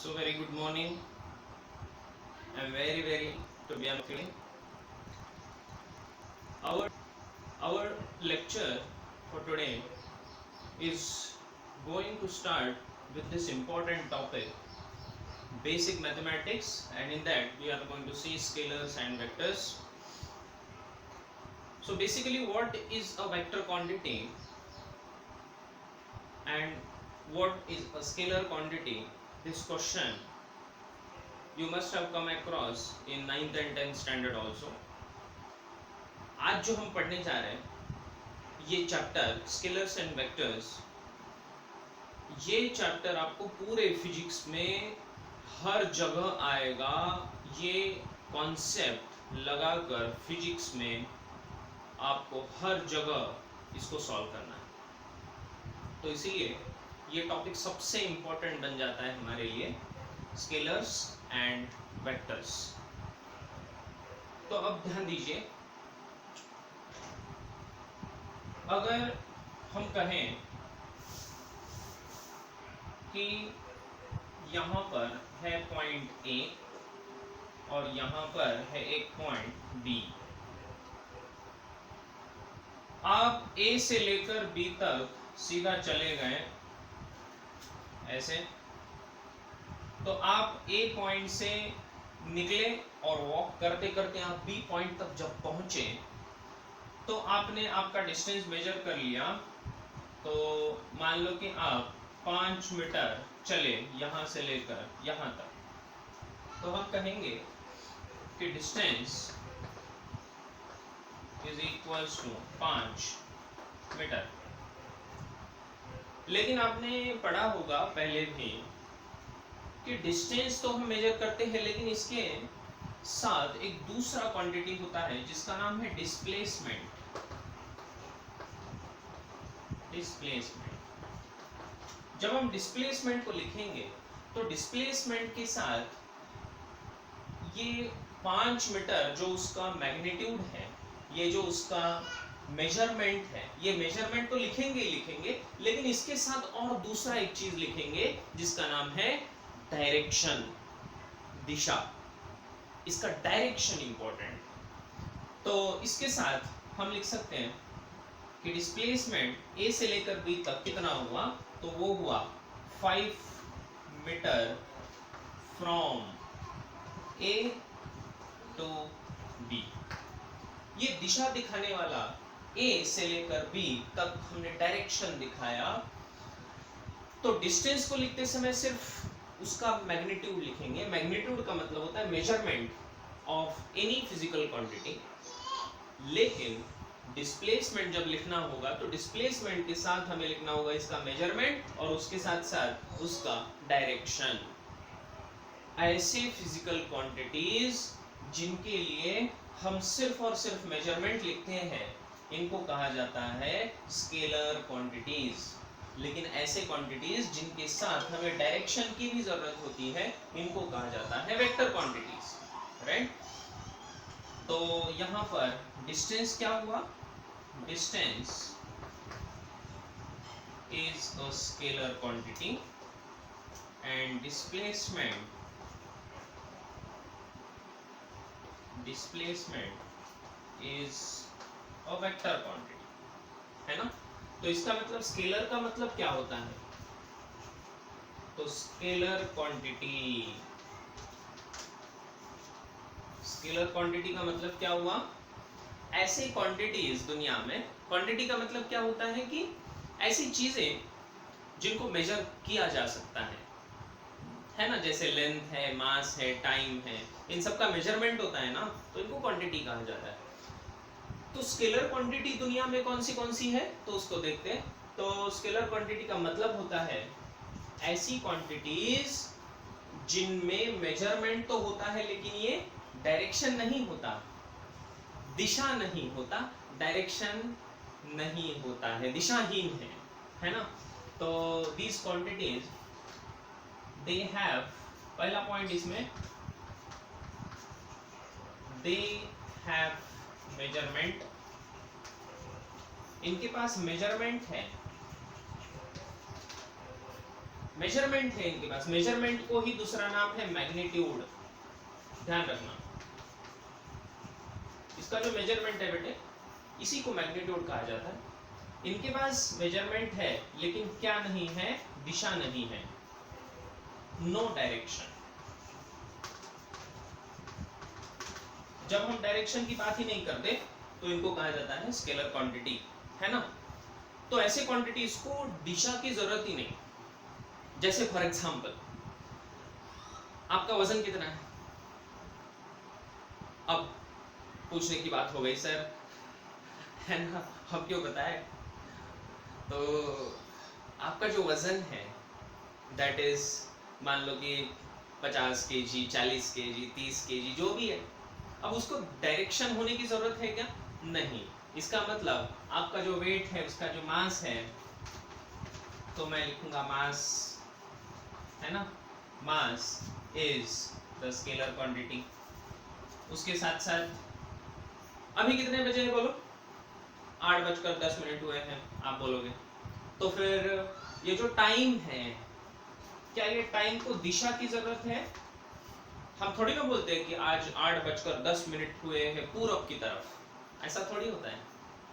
So very good morning. I'm very to be on feeling. Our lecture for today is going to start with this important topic, basic mathematics, and in that we are going to see scalars and vectors. So basically, what is a vector quantity and what is a scalar quantity? This question you must have come across in 9th and 10th standard also. आज जो हम पढ़ने जा रहे हैं ये chapter scalars and vectors, ये chapter आपको पूरे फिजिक्स में हर जगह आएगा। ये कॉन्सेप्ट लगाकर फिजिक्स में आपको हर जगह इसको सॉल्व करना है, तो इसीलिए ये टॉपिक सबसे इम्पोर्टेंट बन जाता है हमारे लिए, स्केलर्स एंड वेक्टर्स। तो अब ध्यान दीजिए, अगर हम कहें कि यहाँ पर है पॉइंट ए और यहाँ पर है एक पॉइंट बी, आप ए से लेकर बी तक सीधा चले गए ऐसे, तो आप ए पॉइंट से निकले और वॉक करते करते आप बी पॉइंट तक जब पहुंचे तो आपने आपका डिस्टेंस मेजर कर लिया। तो मान लो कि आप 5 मीटर चले यहाँ से लेकर यहाँ तक, तो हम कहेंगे कि distance is equals to 5 metre. लेकिन आपने पढ़ा होगा पहले भी कि डिस्टेंस तो हम मेजर करते हैं, लेकिन इसके साथ एक दूसरा क्वांटिटी होता है जिसका नाम है डिस्प्लेसमेंट। जब हम डिस्प्लेसमेंट को लिखेंगे तो डिस्प्लेसमेंट के साथ ये 5 मीटर जो उसका मैग्नीट्यूड है, ये जो उसका मेजरमेंट है, ये मेजरमेंट तो लिखेंगे ही लिखेंगे, लेकिन इसके साथ और दूसरा एक चीज लिखेंगे जिसका नाम है डायरेक्शन, दिशा। इसका डायरेक्शन इंपॉर्टेंट। तो इसके साथ हम लिख सकते हैं कि डिस्प्लेसमेंट ए से लेकर बी तक कितना हुआ, तो वो हुआ 5 metre from A to B. ये दिशा दिखाने वाला ए से लेकर बी तक हमने डायरेक्शन दिखाया। तो डिस्टेंस को लिखते समय सिर्फ उसका मैग्नीट्यूड लिखेंगे। मैग्नीट्यूड का मतलब होता है measurement of any physical quantity, लेकिन डिस्प्लेसमेंट जब लिखना होगा तो डिस्प्लेसमेंट के साथ हमें लिखना होगा इसका मेजरमेंट और उसके साथ साथ उसका डायरेक्शन। ऐसे फिजिकल क्वांटिटीज जिनके लिए हम सिर्फ और सिर्फ मेजरमेंट लिखते हैं, इनको कहा जाता है स्केलर क्वांटिटीज। लेकिन ऐसे क्वांटिटीज जिनके साथ हमें डायरेक्शन की भी जरूरत होती है, इनको कहा जाता है वेक्टर क्वांटिटीज, राइट। तो यहाँ पर डिस्टेंस क्या हुआ, distance is a scalar quantity and displacement is a vector quantity, है ना। तो इसका मतलब स्केलर का मतलब क्या होता है, तो स्केलर क्वांटिटी का मतलब क्या हुआ, ऐसे क्वांटिटीज दुनिया में, क्वांटिटी का मतलब क्या होता है कि ऐसी चीजें जिनको मेजर किया जा सकता है ना, जैसे लेंथ है, मास है, टाइम है, इन सब का मेजरमेंट होता है ना, तो इनको क्वांटिटी कहा जाता है। तो स्केलर क्वांटिटी दुनिया में कौन सी है, तो उसको देखते हैं। तो स्केलर क्वांटिटी का मतलब होता है ऐसी क्वांटिटीज जिनमें मेजरमेंट तो होता है, लेकिन ये डायरेक्शन नहीं होता, दिशा नहीं होता, डायरेक्शन नहीं होता है, दिशाहीन है ना। तो दीज क्वांटिटीज दे हैव, पहला पॉइंट इसमें, दे हैव मेजरमेंट, इनके पास मेजरमेंट है। मेजरमेंट है इनके पास, मेजरमेंट को ही दूसरा नाम है मैग्नीट्यूड, ध्यान रखना। इसका जो मेजरमेंट है बेटे, इसी को मैग्नीट्यूड कहा जाता है। इनके पास मेजरमेंट है लेकिन क्या नहीं है, दिशा नहीं है, नो डायरेक्शन। जब हम डायरेक्शन की बात ही नहीं करते तो इनको कहा जाता है स्केलर क्वांटिटी, है ना। तो ऐसे क्वांटिटीज को दिशा की जरूरत ही नहीं। जैसे फॉर एग्जांपल आपका वजन कितना है, अब पूछने की बात हो गई सर, है ना, अब क्यों बताए। तो आपका जो वजन है दैट इज, मान लो कि 50 kg, 40 kg, 30 kg, जो भी है। अब उसको डायरेक्शन होने की जरूरत है क्या, नहीं। इसका मतलब आपका जो वेट है, उसका जो मास है, तो मैं लिखूंगा मास, है ना, mass is the scalar quantity. उसके साथ साथ अभी कितने बजे है बोलो, 8:10 हुए हैं, आप बोलोगे। तो फिर ये जो टाइम है, क्या ये टाइम को दिशा की जरूरत है। हम थोड़ी ना बोलते हैं कि आज 8:10 हुए हैं पूरब की तरफ, ऐसा थोड़ी होता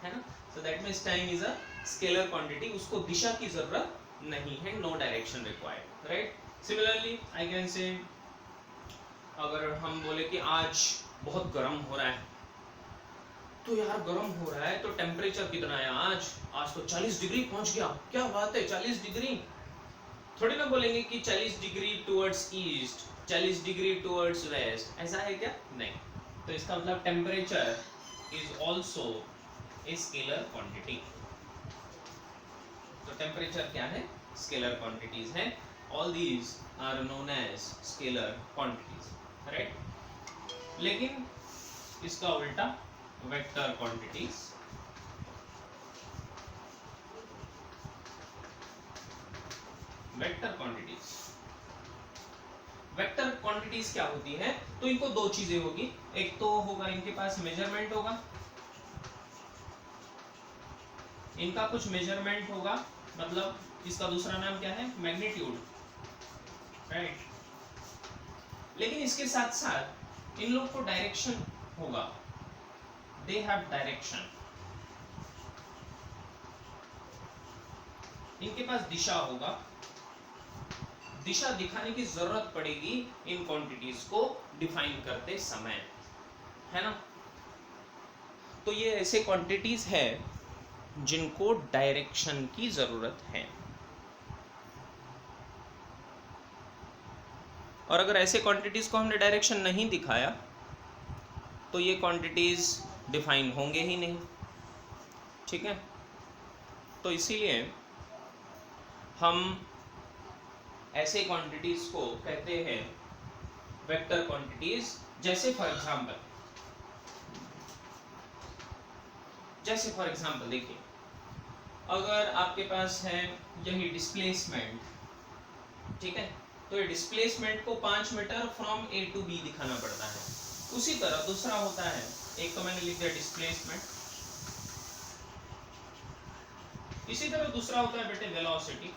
है ना। So that means time is a scalar quantity, उसको दिशा की जरूरत नहीं है, no direction required, right. Similarly I can say, अगर हम बोले कि आज बहुत गर्म हो रहा है, तो यार गर्म हो रहा है तो टेम्परेचर कितना है आज तो 40 डिग्री पहुंच गया, क्या बात है 40 डिग्री। थोड़ी ना बोलेंगे कि 40 degree towards east, 40 degree towards west, ऐसा है क्या, नहीं। तो इसका मतलब temperature is also a scalar quantity. तो टेम्परेचर क्या है, स्केलर क्वांटिटीज है। All these are known as scalar quantities, right. लेकिन इसका उल्टा vector quantities, vector quantities, vector quantities क्या होती है, तो इनको दो चीजें होगी। एक तो होगा इनके पास मेजरमेंट होगा, इनका कुछ मेजरमेंट होगा, मतलब इसका दूसरा नाम क्या है, मैग्नीट्यूड, राइट। लेकिन इसके साथ साथ इन लोग को डायरेक्शन होगा, दे हैव डायरेक्शन। इनके पास दिशा होगा, दिशा दिखाने की जरूरत पड़ेगी इन क्वांटिटीज को डिफाइन करते समय, है ना। तो ये ऐसे क्वांटिटीज है जिनको डायरेक्शन की जरूरत है। और अगर ऐसे क्वांटिटीज को हमने डायरेक्शन नहीं दिखाया तो ये क्वांटिटीज डिफाइन होंगे ही नहीं, ठीक है। तो इसीलिए हम ऐसे क्वांटिटीज को कहते हैं वेक्टर क्वांटिटीज। जैसे फॉर एग्जांपल देखिए, अगर आपके पास है यही डिस्प्लेसमेंट, ठीक है, तो ये डिस्प्लेसमेंट को 5 metre from A to B दिखाना पड़ता है। उसी तरह दूसरा होता है, एक तो मैंने लिख दिया डिस्प्लेसमेंट, इसी तरह दूसरा होता है बेटे वेलोसिटी।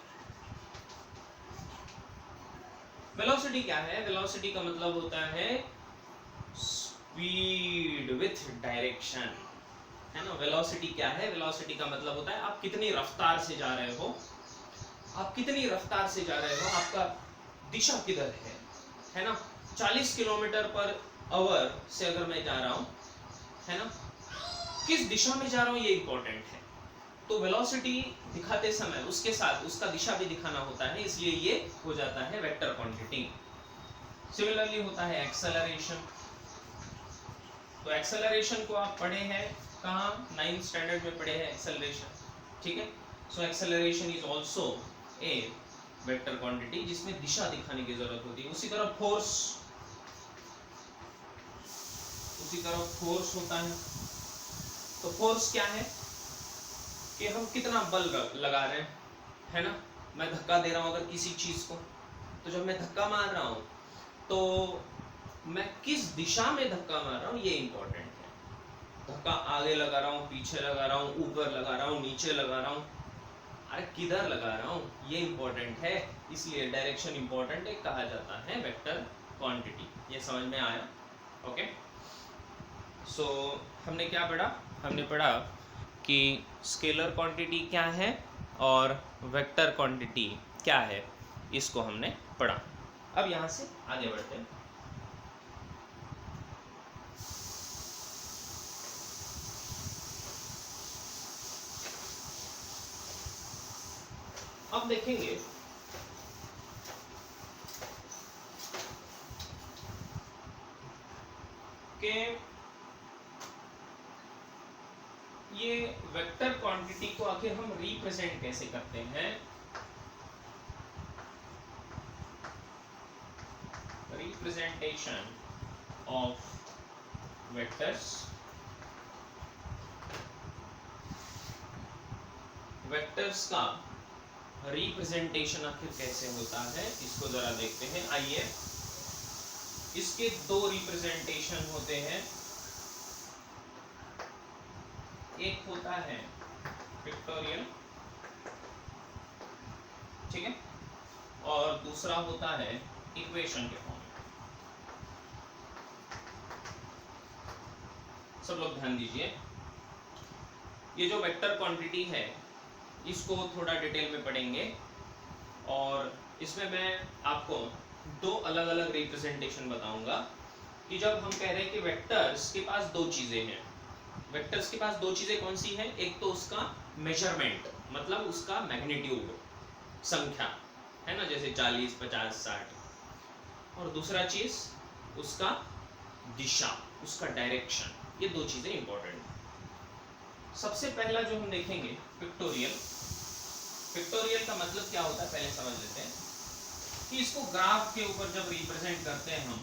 वेलोसिटी क्या है, वेलोसिटी का मतलब होता है स्पीड विथ डायरेक्शन, है ना। वेलोसिटी क्या है, वेलोसिटी का मतलब होता है आप कितनी रफ्तार से जा रहे हो, आप कितनी रफ्तार से जा रहे हो, आपका दिशा किधर है ना। 40 किलोमीटर पर आवर से अगर मैं जा रहा हूं, है ना, किस दिशा में जा रहा हूं ये इंपॉर्टेंट है। तो वेलोसिटी दिखाते समय उसके साथ उसका दिशा भी दिखाना होता है, इसलिए ये हो जाता है वेक्टर क्वांटिटी। सिमिलरली होता है एक्सेलरेशन। तो एक्सेलरेशन को आप पढ़े हैं कहाँ, 9th स्टैंडर्ड में पढ़े हैं एक्सेलरेशन, ठीक है। So acceleration is also A vector quantity जिसमें दिशा दिखाने की जरूरत होती है। उसी तरह फोर्स होता है। तो फोर्स क्या है कि हम कितना बल लगा रहे हैं, है ना। मैं धक्का दे रहा हूं अगर किसी चीज को, तो जब मैं धक्का मार रहा हूं तो मैं किस दिशा में धक्का मार रहा हूं ये इंपॉर्टेंट है। धक्का आगे लगा रहा हूं, पीछे लगा रहा हूं, ऊपर लगा रहा हूं, नीचे लगा रहा हूं, अरे किधर लगा रहा हूँ ये इंपॉर्टेंट है, इसलिए डायरेक्शन इंपॉर्टेंट है, कहा जाता है वेक्टर क्वांटिटी। ये समझ में आया? ओके, सो हमने क्या पढ़ा? हमने पढ़ा कि स्केलर क्वांटिटी क्या है और वेक्टर क्वांटिटी क्या है, इसको हमने पढ़ा। अब यहाँ से आगे बढ़ते हैं। अब देखेंगे कि ये वेक्टर क्वांटिटी को आखिर हम रिप्रेजेंट कैसे करते हैं। रिप्रेजेंटेशन ऑफ वेक्टर्स, वेक्टर्स का रिप्रेजेंटेशन आखिर कैसे होता है, इसको जरा देखते हैं। आइए, इसके दो रिप्रेजेंटेशन होते हैं। एक होता है पिक्टोरियल, ठीक है, और दूसरा होता है इक्वेशन के फॉर्म में। सब लोग ध्यान दीजिए, ये जो वेक्टर क्वांटिटी है इसको थोड़ा डिटेल में पढ़ेंगे, और इसमें मैं आपको दो अलग अलग रिप्रेजेंटेशन बताऊंगा कि जब हम कह रहे हैं कि वेक्टर्स के पास दो चीजें हैं। वेक्टर्स के पास दो चीजें कौन सी हैं? एक तो उसका मेजरमेंट, मतलब उसका मैग्नीट्यूड, संख्या है ना, जैसे 40, 50, 60, और दूसरा चीज उसका दिशा, उसका डायरेक्शन। ये दो चीजें इंपॉर्टेंट हैं। सबसे पहला जो हम देखेंगे पिक्टोरियल। पिक्टोरियल का मतलब क्या होता है पहले समझ लेते हैं कि इसको ग्राफ के ऊपर जब रिप्रेजेंट करते हैं हम,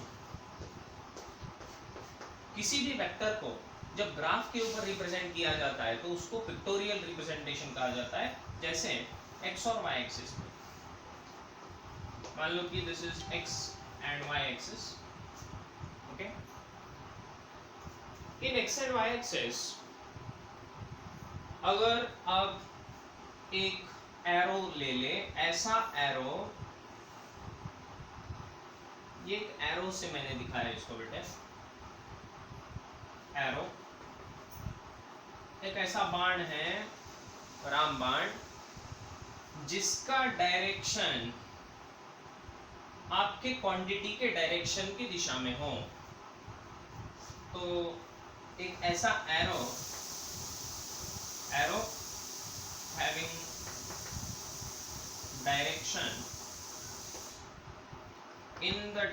किसी भी वेक्टर को जब ग्राफ के ऊपर रिप्रेजेंट किया जाता है तो उसको पिक्टोरियल रिप्रेजेंटेशन कहा जाता है। जैसे एक्स और वाई एक्सिस में, मान लो कि this is X and Y axis, okay. In X and Y axis अगर आप एक एरो ले ले, ऐसा एरो, ये एक एरो से मैंने दिखाया इसको बेटे, एरो एक ऐसा बाण है, रामबाण, जिसका डायरेक्शन आपके क्वांटिटी के डायरेक्शन की दिशा में हो। तो एक ऐसा arrow, arrow having direction in the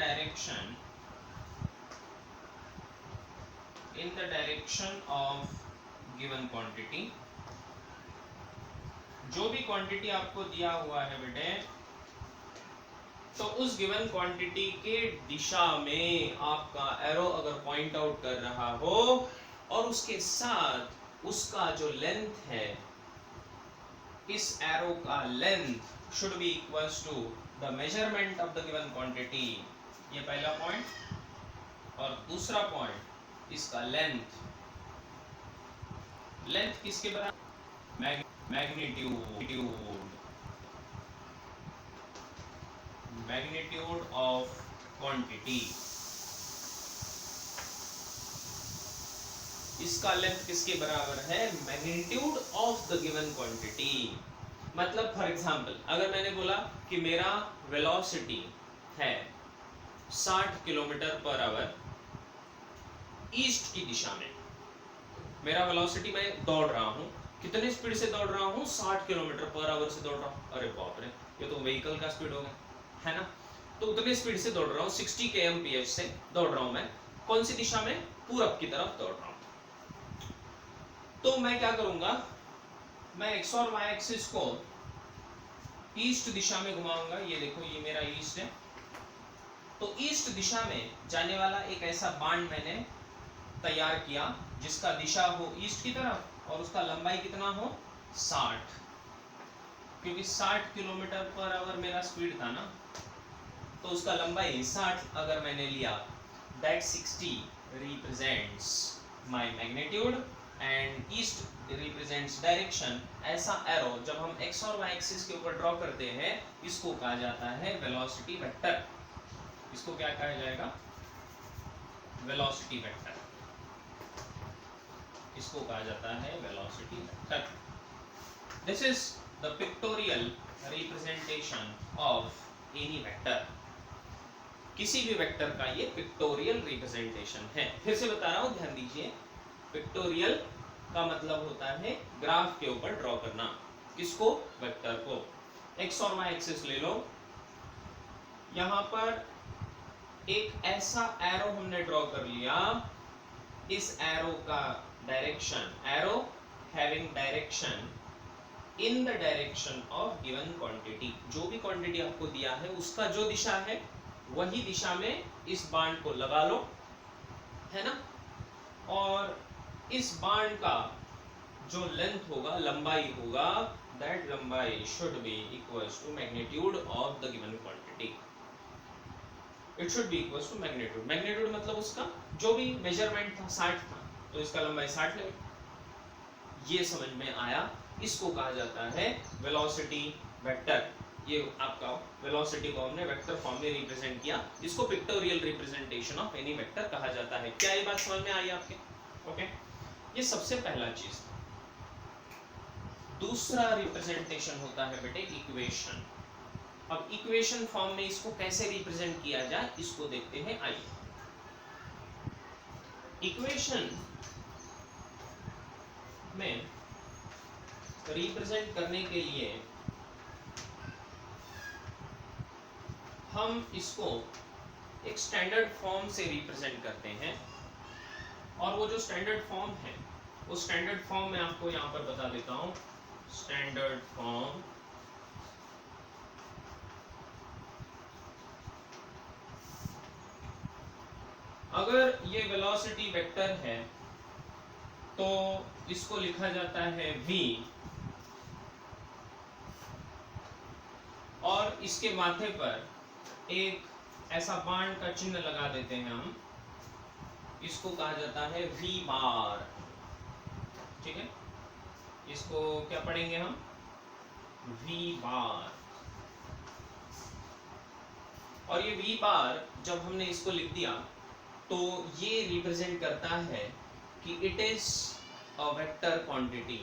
direction of given quantity, जो भी क्वांटिटी आपको दिया हुआ है बेटे, तो उस गिवन क्वांटिटी के दिशा में आपका एरो अगर पॉइंट आउट कर रहा हो और उसके साथ उसका जो लेंथ है, इस एरो का length should be equals to the measurement of the given quantity. ये पहला पॉइंट। और दूसरा पॉइंट इसका लेंथ, लेंथ किसके बराबर? Magnitude of quantity. इसका लेंथ किसके बराबर है? Magnitude of the given quantity. मतलब फॉर एग्जांपल अगर मैंने बोला कि मेरा वेलोसिटी है 60 किलोमीटर पर आवर ईस्ट की दिशा में, मेरा वेलोसिटी, मैं दौड़ रहा हूँ, कितने स्पीड से दौड़ रहा हूँ? 60 किलोमीटर पर आवर से दौड़ रहा हूँ। अरे बाप रे, ये तो व्हीकल का स्पीड हो गया, है ना। तो उतने स्पीड से दौड़ रहा हूँ, 60 kmph से दौड़ रहा हूँ मैं, कौन सी दिशा में? पूरब की तरफ दौड़ रहा हूँ। तो मैं क्या करूंगा, मैं एक्स और वाई एक्सिस को ईस्ट दिशा में घुमाऊंगा। ये देखो, ये मेरा ईस्ट है, तो ईस्ट दिशा में जाने वाला एक ऐसा बाण मैंने तैयार किया जिसका दिशा हो ईस्ट की तरफ और उसका लंबाई कितना हो? 60, क्योंकि 60 किलोमीटर पर आवर मेरा स्पीड था ना, तो उसका लंबाई 60 अगर मैंने लिया, that 60 represents my magnitude and east represents direction, ऐसा एरो जब हम एक्स और वाई एक्सिस के ऊपर ड्रॉ करते हैं इसको कहा जाता है वेलोसिटी वेक्टर। इसको क्या कहा जाएगा? Velocity vector. इसको कहा जाता है velocity vector. This is the pictorial representation of any vector. किसी भी वेक्टर का ये पिक्टोरियल रिप्रेजेंटेशन है। फिर से बता रहा हूं, ध्यान दीजिए। पिक्टोरियल का मतलब होता है ग्राफ के ऊपर ड्रॉ करना। किसको? वेक्टर को। एक्स और वाई एक्सिस ले लो। यहां पर एक ऐसा एरो हमने ड्रॉ कर लिया, इस एरो का direction, arrow having direction in the direction of given quantity, जो भी क्वांटिटी आपको दिया है उसका जो दिशा है वही दिशा में इस बाण को लगा लो, है ना। और इस बाण का जो लेंथ होगा, लंबाई होगा, दैट लंबाई should be equals to magnitude of the given quantity. It should be equals to magnitude. Magnitude मतलब उसका जो भी मेजरमेंट था 60 था, तो इसका लंबाई 60 लगेगी। ये समझ में आया। इसको कहा जाता है वेलोसिटी वेक्टर। ये आपका वेलोसिटी को हमने वेक्टर फॉर्म में रिप्रेजेंट किया। इसको pictorial representation of any vector कहा जाता है। क्या ये बात समझ में आई आपके? ओके, ये सबसे पहला चीज। दूसरा रिप्रेजेंटेशन होता है बेटे इक्वेशन। अब इक्वेशन फॉर्म में इसको कैसे रिप्रेजेंट किया जाए इसको देखते हैं। आइए, इक्वेशन में रिप्रेजेंट करने के लिए हम इसको एक स्टैंडर्ड फॉर्म से रिप्रेजेंट करते हैं। और वो जो स्टैंडर्ड फॉर्म है, वो स्टैंडर्ड फॉर्म मैं आपको यहां पर बता देता हूं। स्टैंडर्ड फॉर्म अगर ये वेलोसिटी वेक्टर है तो इसको लिखा जाता है v, और इसके माथे पर एक ऐसा बाण का चिन्ह लगा देते हैं हम। इसको कहा जाता है v बार। ठीक है, इसको क्या पढ़ेंगे हम? v बार। और ये v बार जब हमने इसको लिख दिया तो ये रिप्रेजेंट करता है कि it is a vector quantity.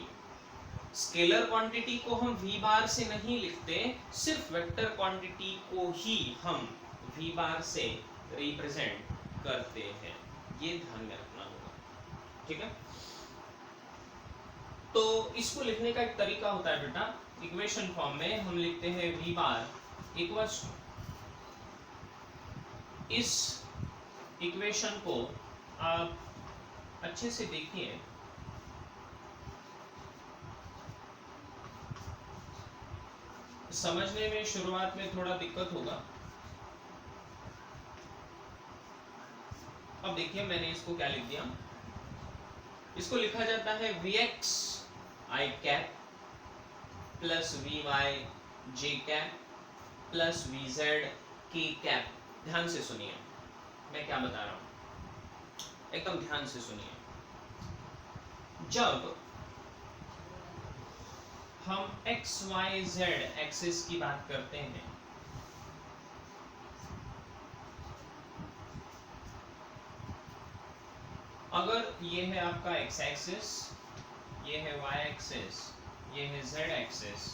Scalar quantity को हम v बार से नहीं लिखते, सिर्फ वेक्टर क्वांटिटी को ही हम v बार से रिप्रेजेंट करते हैं। ये ध्यान में रखना होगा, ठीक है। तो इसको लिखने का एक तरीका होता है बेटा, इक्वेशन फॉर्म में हम लिखते हैं v बार इक्वल्स, इस इक्वेशन को आप अच्छे से देखिए। समझने में शुरुआत में थोड़ा दिक्कत होगा। अब देखिए मैंने इसको क्या लिख दिया। इसको लिखा जाता है vx i cap plus vy j cap plus vz k cap. ध्यान से सुनिए मैं क्या बता रहा हूं, एकदम ध्यान से सुनिए। जब हम x y z एक्सिस की बात करते हैं अगर ये है आपका x एक्सिस, ये है y एक्सिस, ये है z एक्सिस,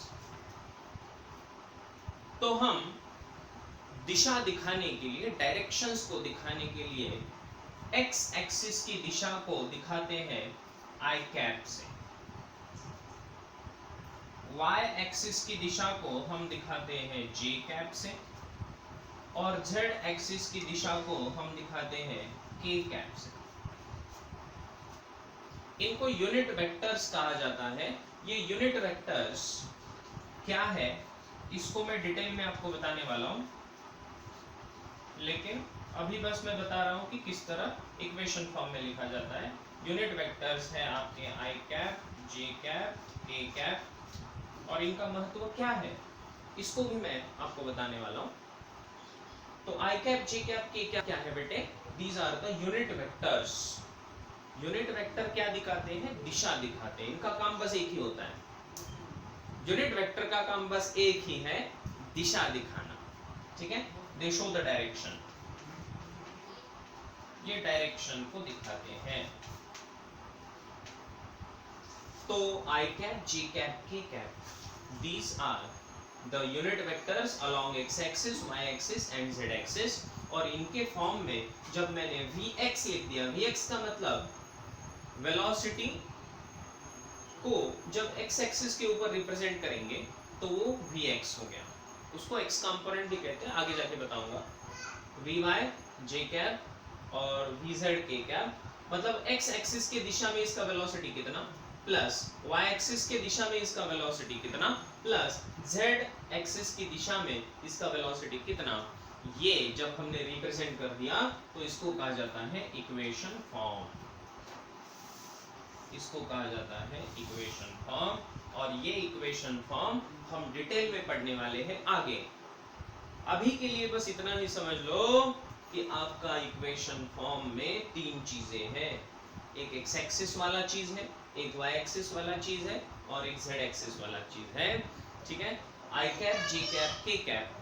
तो हम दिशा दिखाने के लिए, डायरेक्शंस को दिखाने के लिए x एक्सिस की दिशा को दिखाते हैं i कैप से, y एक्सिस की दिशा को हम दिखाते हैं j कैप से, और z एक्सिस की दिशा को हम दिखाते हैं k कैप से। इनको यूनिट वेक्टर्स कहा जाता है। ये यूनिट वेक्टर्स क्या है इसको मैं डिटेल में आपको बताने वाला हूं, लेकिन अभी बस मैं बता रहा हूं कि किस तरह इक्वेशन फॉर्म में लिखा जाता है। यूनिट वेक्टर्स है आपके i cap, j cap, k cap, और इनका महत्व क्या है इसको भी मैं आपको बताने वाला हूं। तो i cap, j cap, k cap क्या है बेटे? These are the unit vectors. Unit vector क्या दिखाते हैं? दिशा दिखाते हैं। इनका काम बस एक ही होता है, यूनिट वेक्टर का काम बस एक ही है, दिशा दिखाना। ठीक है, दे शो द डायरेक्शन, ये डायरेक्शन को दिखाते हैं। तो आई कैप, जी कैप, के cap, these are the unit vectors along x axis, y axis and z axis। और इनके फॉर्म में जब मैंने vx लिख दिया, vx का मतलब वेलोसिटी को जब x एक्सिस के ऊपर रिप्रेजेंट करेंगे तो वो vx हो गया। उसको x कंपोनेंट भी कहते हैं, आगे जाके बताऊंगा। vy j कैप और vz k कैप, मतलब x एक्सिस के दिशा में इसका वेलोसिटी कितना, प्लस y एक्सिस के दिशा में इसका वेलोसिटी कितना, प्लस z एक्सिस की दिशा में इसका वेलोसिटी कितना। ये जब हमने रिप्रेजेंट कर दिया तो इसको कहा जाता है इक्वेशन फॉर्म, इसको कहा जाता है इक्वेशन फॉर्म। और ये इक्वेशन फॉर्म हम डिटेल में पढ़ने वाले हैं आगे। अभी के लिए बस इतना ही समझ लो कि आपका इक्वेशन फॉर्म में तीन चीजें हैं, एक एक्स एक्सिस वाला चीज है, एक वाई एक्सिस वाला चीज है और एक जेड एक्सिस वाला चीज है। ठीक है, आई कैप, जी कैप, के कैप।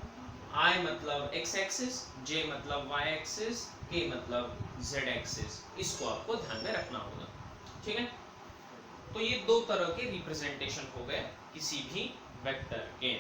आई मतलब एक्स एक्सिस, जे मतलब वाई एक्सिस, के मतलब जेड एक्सिस। इसको आपको ध्यान में रखना होगा। ठीक है, तो ये दो तरह के रिप्रेजेंटेशन हो गए किसी भी वेक्टर के।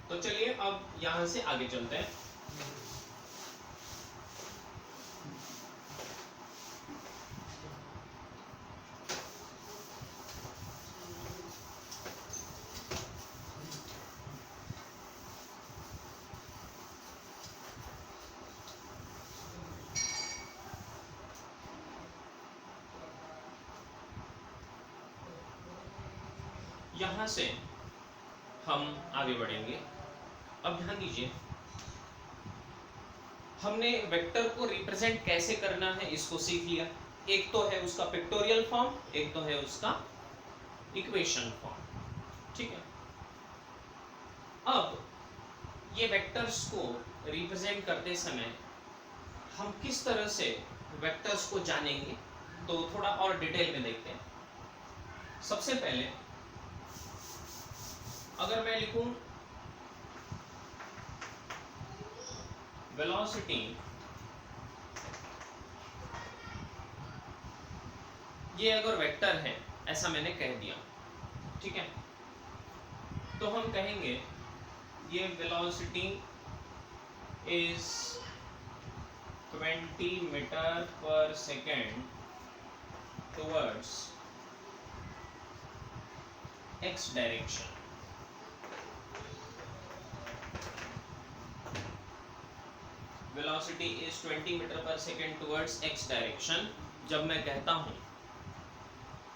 तो चलिए अब यहां से आगे चलते हैं। यहां से हम आगे बढ़ेंगे। अब ध्यान दीजिए, हमने वेक्टर को रिप्रेजेंट कैसे करना है इसको सीख लिया। एक तो है उसका पिक्टोरियल फॉर्म, एक तो है उसका इक्वेशन फॉर्म। ठीक है, अब ये वेक्टर्स को रिप्रेजेंट करते समय हम किस तरह से वेक्टर्स को जानेंगे, तो थोड़ा और डिटेल में देखते हैं। सबसे पहले अगर मैं लिखूं वेलोसिटी, ये अगर वेक्टर है ऐसा मैंने कह दिया, ठीक है, तो हम कहेंगे ये velocity is 20 metre per second towards X direction. Velocity is 20 metre per second towards X direction जब मैं कहता हूं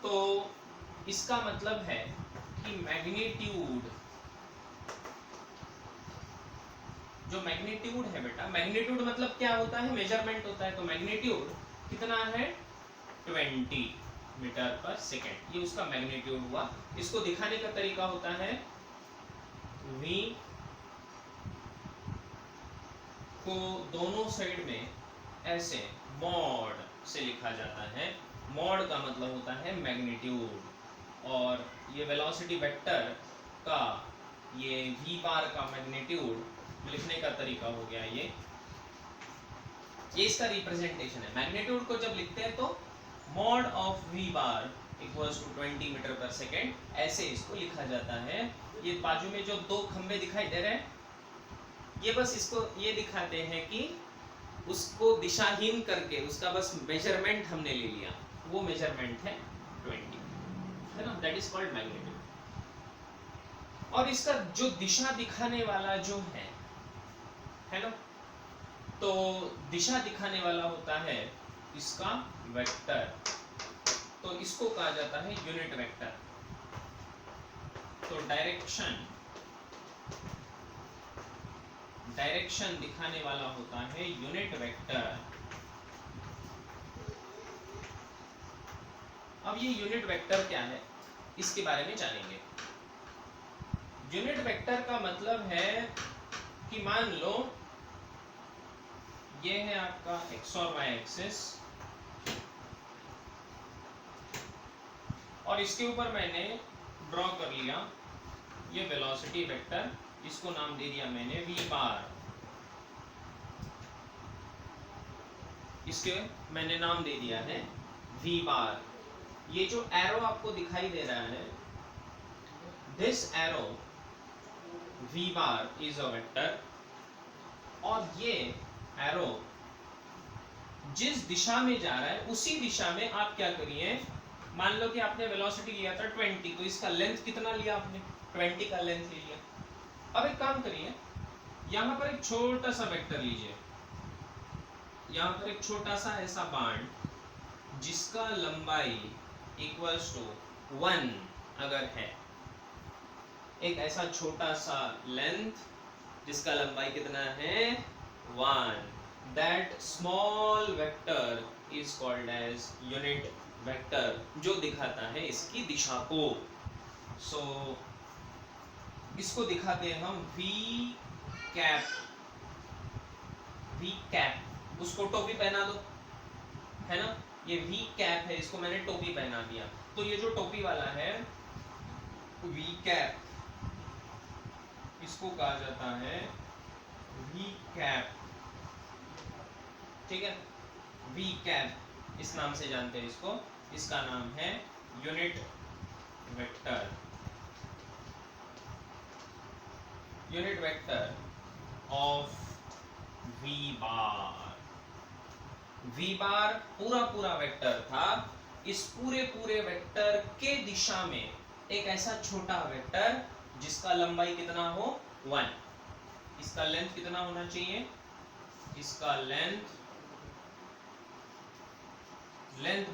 तो इसका मतलब है कि मैग्नीट्यूड, जो मैग्नीट्यूड है बेटा, मैग्नीट्यूड मतलब क्या होता है, मेजरमेंट होता है। तो मैग्नीट्यूड कितना है, 20 मीटर पर सेकेंड, ये उसका मैग्नीट्यूड हुआ। इसको दिखाने का तरीका होता है v को दोनों साइड में ऐसे मॉड से लिखा जाता है। मॉड का मतलब होता है मैग्नीट्यूड, और ये वेलोसिटी वेक्टर का ये v बार का मैग्नीट्यूड लिखने का तरीका हो गया। ये इसका रिप्रेजेंटेशन है। मैग्नीट्यूड को जब लिखते हैं तो mod of v bar equals to 20 metre per second, ऐसे इसको लिखा जाता है। ये बाजू में जो दो खंबे दिखाई दे रहे हैं, ये बस इसको ये दिखाते हैं कि उसको दिशाहीन करके उसका बस मेजरमेंट हमने ले लिया, वो मेजरमेंट है 20, है ना, दैट इज कॉल्ड मैग्नीट्यूड। और इसका जो दिशा दिखाने वाला जो है ना, तो दिशा दिखाने वाला होता है इसका वेक्टर, तो इसको कहा जाता है यूनिट वेक्टर। तो डायरेक्शन दिखाने वाला होता है यूनिट वेक्टर। अब ये यूनिट वेक्टर क्या है, इसके बारे में जानेंगे। यूनिट वेक्टर का मतलब है कि मान लो ये है आपका एक्स और वाई एक्सिस, और इसके ऊपर मैंने ड्रॉ कर लिया ये वेलोसिटी वेक्टर, इसको नाम दे दिया मैंने v बार। इसके मैंने नाम दे दिया है v बार। ये जो एरो आपको दिखाई दे रहा है, this arrow v bar is a vector, और ये एरो जिस दिशा में जा रहा है उसी दिशा में आप क्या करिए, मान लो कि आपने वेलोसिटी लिया था 20, तो इसका लेंथ कितना लिया आपने, 20 का लेंथ ले लिया। अब एक काम करिए, यहाँ पर एक छोटा सा वेक्टर लीजिए, यहाँ पर एक छोटा सा ऐसा बाण जिसका लंबाई इक्वल्स टू 1 अगर है, एक ऐसा छोटा सा लेंथ जिसका लंबाई कितना है 1, that small vector is called as unit vector, जो दिखाता है इसकी दिशा को। सो इसको दिखाते हैं हम v कैप। v कैप, उसको टोपी पहना दो, है ना, ये v कैप है, इसको मैंने टोपी पहना दिया, तो ये जो टोपी वाला है v कैप, इसको कहा जाता है v कैप, ठीक है, v कैप इस नाम से जानते हैं इसको, इसका नाम है unit vector. Unit vector of v bar. v बार पूरा वेक्टर था, इस पूरे वेक्टर के दिशा में एक ऐसा छोटा वेक्टर जिसका लंबाई कितना हो 1, इसका लेंथ कितना होना चाहिए, इसका लेंथ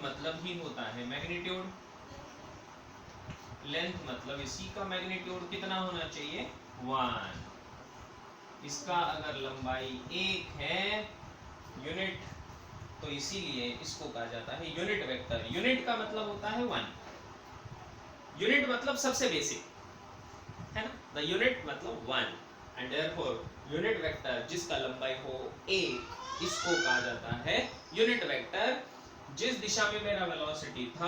मतलब ही होता है मैग्नीट्यूड, लेंथ मतलब इसी का मैग्नीट्यूड कितना होना चाहिए 1। इसका अगर लंबाई 1 है यूनिट, तो इसीलिए इसको कहा जाता है यूनिट वेक्टर। यूनिट का मतलब होता है 1, यूनिट मतलब सबसे बेसिक, है ना, द यूनिट मतलब 1, एंड देयरफॉर यूनिट वेक्टर जिसका लंबाई हो 1, इसको कहा जाता है यूनिट वेक्टर। जिस दिशा में मेरा वेलोसिटी था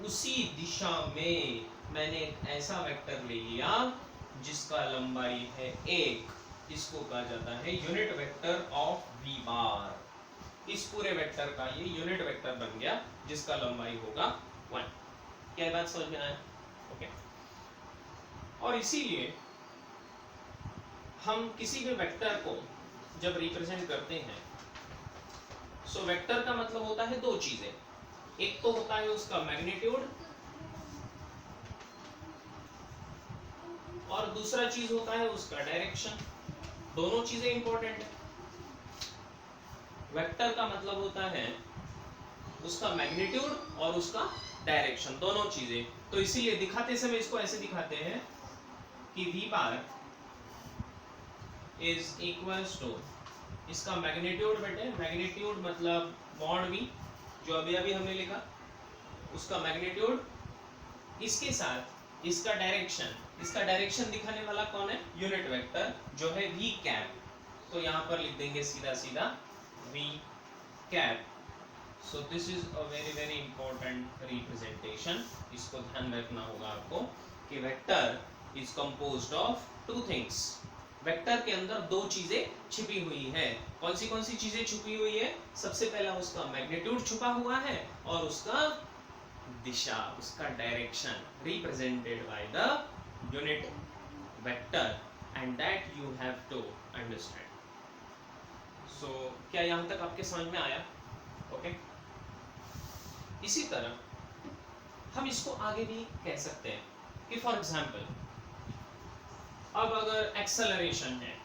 उसी दिशा में मैंने एक ऐसा वेक्टर ले लिया जिसका लंबाई है 1, इसको कहा जाता है यूनिट वेक्टर ऑफ v बार। इस पूरे वेक्टर का ये यूनिट वेक्टर बन गया जिसका लंबाई होगा 1। क्या बात समझ में आया? ओके। और इसीलिए हम किसी भी वेक्टर को जब रिप्रेजेंट करते हैं, सो वेक्टर का मतलब होता है दो चीजें, एक तो होता है उसका मैग्नीट्यूड, और दूसरा चीज होता है उसका डायरेक्शन। दोनों चीजें इंपॉर्टेंट है। वेक्टर का मतलब होता है उसका मैग्नीट्यूड और उसका डायरेक्शन, दोनों चीजें। तो इसीलिए दिखाते समय इसको ऐसे दिखाते हैं कि v bar is equals to, इसका मैग्नीट्यूड बेटे, मैग्नीट्यूड मतलब मॉड v, जो अभी हमने लिखा, उसका मैग्नीट्यूड, इसके साथ इसका डायरेक्शन। इसका डायरेक्शन दिखाने वाला कौन है? यूनिट वेक्टर, जो है v कैप। तो यहाँ पर लिख देंगे सीधा v cap. So this is a very important representation. इसको ध्यान रखना होगा आपको कि vector is composed of two things. Vector के अंदर दो चीजें छिपी हुई है। कौन सी चीजें छुपी हुई है? सबसे पहला उसका मैग्नीट्यूड छुपा हुआ है, और उसका दिशा, उसका direction, represented by the unit vector, and that you have to understand. So क्या यहां तक आपके समझ में आया? ओके। इसी तरह हम इसको आगे भी कह सकते हैं कि फॉर एग्जाम्पल, अब अगर एक्सेलरेशन है,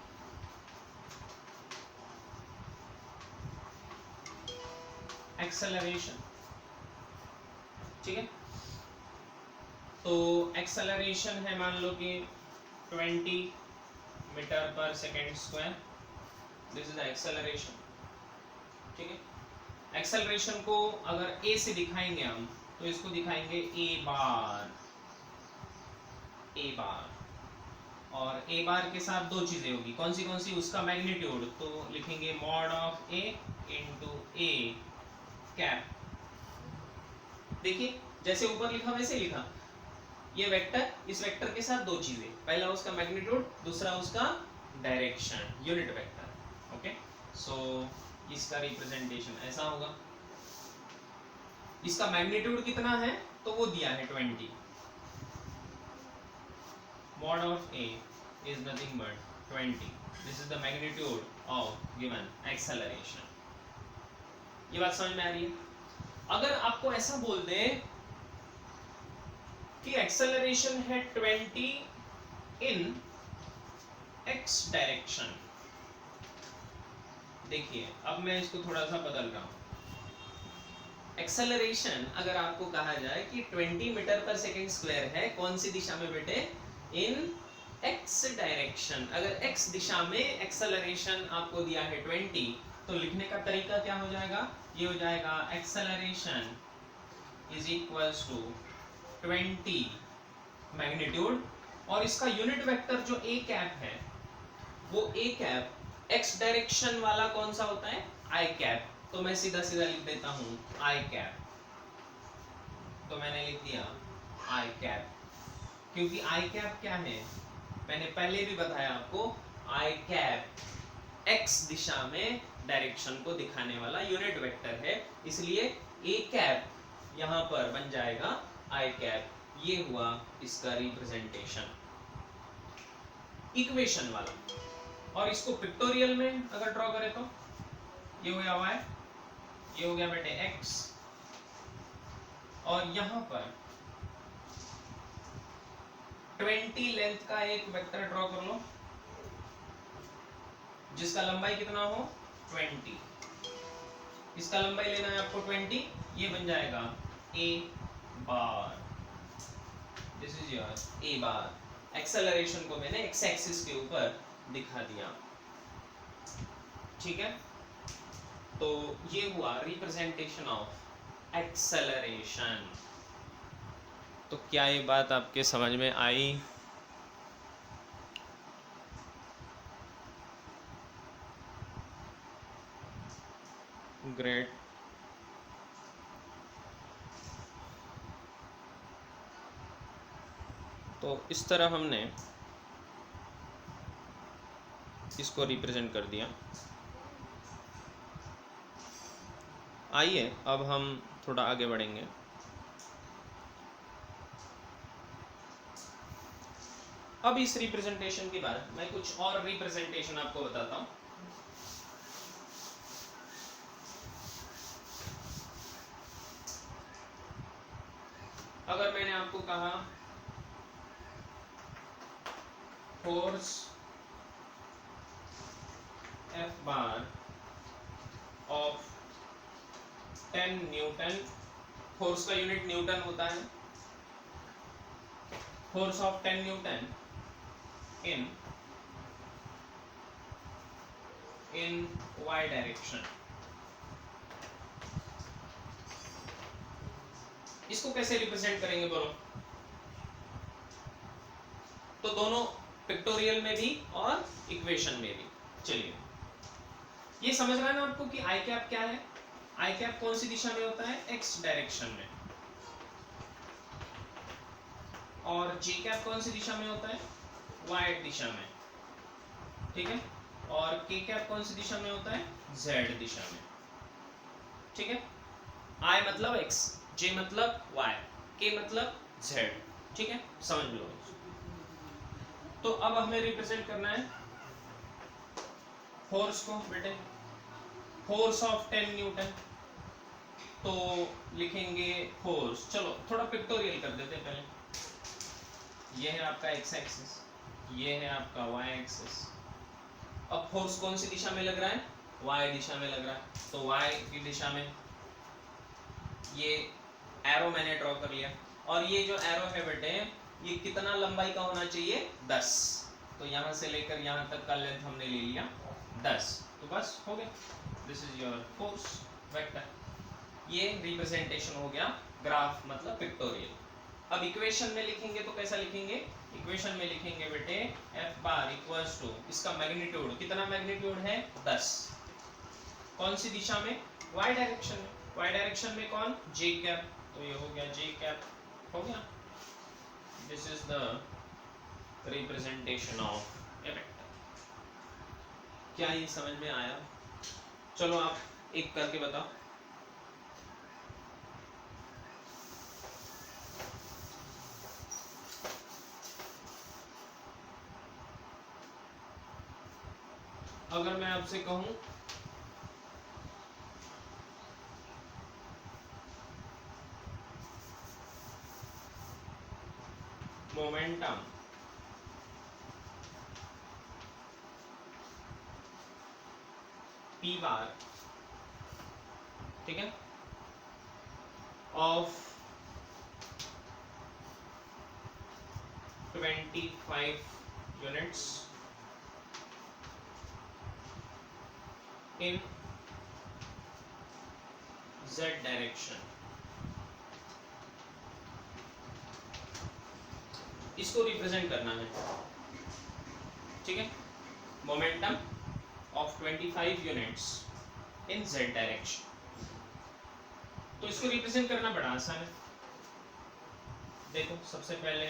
एक्सेलरेशन, ठीक है, तो एक्सेलरेशन है मान लो कि 20 metre per second square, this is the acceleration. ठीक है, एक्सेलरेशन को अगर ए से दिखाएंगे हम तो इसको दिखाएंगे ए बार, ए बार, और ए बार के साथ दो चीजें होगी, कौन सी, उसका मैग्नीट्यूड, तो लिखेंगे mod of A into A cap. देखिए जैसे ऊपर लिखा वैसे लिखा, ये वेक्टर, इस वेक्टर के साथ दो चीजें, पहला उसका मैग्नीट्यूड, दूसरा उसका डायरेक्शन, यूनिट वेक्टर। ओके, सो इसका रिप्रेजेंटेशन ऐसा होगा। इसका मैग्नीट्यूड कितना है तो वो दिया है 20, mod of A is nothing but 20, this is the magnitude of given acceleration। ये बात समझ में आ रही है? अगर आपको ऐसा बोल दे कि एक्सेलरेशन है 20 इन x डायरेक्शन, देखिए अब मैं इसको थोड़ा सा बदल रहा हूं। एक्सेलरेशन अगर आपको कहा जाए कि 20 मीटर पर सेकेंड स्क्वायर है, कौन सी दिशा में बेटे, इन x डायरेक्शन। अगर x दिशा में एक्सेलरेशन आपको दिया है 20, तो लिखने का तरीका क्या हो जाएगा, ये हो जाएगा acceleration is equals to 20 magnitude, और इसका यूनिट वेक्टर जो a कैप है, वो a कैप x डायरेक्शन वाला कौन सा होता है, i कैप। तो मैं सीधा सीधा लिख देता हूं i कैप, तो मैंने लिख दिया i कैप, क्योंकि i कैप क्या है, मैंने पहले भी बताया आपको, i कैप x दिशा में डायरेक्शन को दिखाने वाला यूनिट वेक्टर है, इसलिए a कैप यहां पर बन जाएगा i कैप। ये हुआ इसका रिप्रेजेंटेशन इक्वेशन वाला। और इसको पिक्टोरियल में अगर ड्रॉ करें तो ये हो गया y, ये हो गया बेटे x, और यहां पर 20 लेंथ का एक वेक्टर ड्रॉ कर लो जिसका लंबाई कितना हो 20। इसका लंबाई लेना है आपको 20, ये बन जाएगा a bar, this is your a bar. Acceleration को मैंने x एक्सिस के ऊपर दिखा दिया। ठीक है, तो ये हुआ रिप्रेजेंटेशन ऑफ एक्सेलरेशन। तो क्या ये बात आपके समझ में आई? ग्रेट। तो इस तरह हमने इसको रिप्रेजेंट कर दिया। आइए अब हम थोड़ा आगे बढ़ेंगे। अब इस रिप्रेजेंटेशन के बाद मैं कुछ और रिप्रेजेंटेशन आपको बताता हूं। अगर मैंने आपको कहा force F bar of 10 Newton, force का यूनिट न्यूटन होता है, force of 10 Newton in y direction. इसको कैसे रिप्रेजेंट करेंगे बोलो? तो दोनों पिक्टोरियल में भी और इक्वेशन में भी। चलिए, ये समझ रहा है ना आपको कि आई कैप क्या है? आई कैप कौन सी दिशा में होता है? एक्स डायरेक्शन में। और जी कैप कौन सी दिशा में होता है? वाई दिशा में। ठीक है, और के कैप कौन सी दिशा में होता है? जेड दिशा में। ठीक है, आई मतलब एक्स, जे मतलब वाई, के मतलब जेड। ठीक है, समझ लो। तो अब हमें रिप्रेजेंट करना है फोर्स को बेटे, फोर्स ऑफ 10 न्यूटन। तो लिखेंगे फोर्स, चलो थोड़ा पिक्टोरियल कर देते हैं पहले। ये है आपका एक्स एक्सिस, ये है आपका वाई एक्सिस। अब फोर्स कौन सी दिशा में लग रहा है? वाई दिशा में लग रहा है। तो वाई की दिशा में ये एरो मैंने ड्रॉ कर लिया, और ये जो एरो है बेटे ये कितना लंबाई का होना चाहिए 10। तो यहाँ से लेकर यहाँ तक का लेंथ हमने ले लिया 10, तो बस हो गया, this is your force vector. ये रिप्रेजेंटेशन हो गया ग्राफ मतलब पिक्टोरियल। अब इक्वेशन में लिखेंगे तो कैसा लिखेंगे, इक्वेशन में लिखेंगे बेटे एफ बार इक्वल्स टू इसका मैग्नीट्यूड, कितना मैग्नीट्यूड है 10, कौन सी दिशा में, y डायरेक्शन में, y डायरेक्शन में कौन j कैप, तो ये हो गया j कैप, हो गया, this is the representation of A vector. क्या ये समझ में आया? चलो आप एक करके बताओ। अगर मैं आपसे कहूं मोमेंटम p बार, ठीक है, of 25 units in z direction, इसको रिप्रेजेंट करना है, ठीक है, momentum of 25 units in z direction. तो इसको रिप्रेजेंट करना बड़ा आसान है। देखो सबसे पहले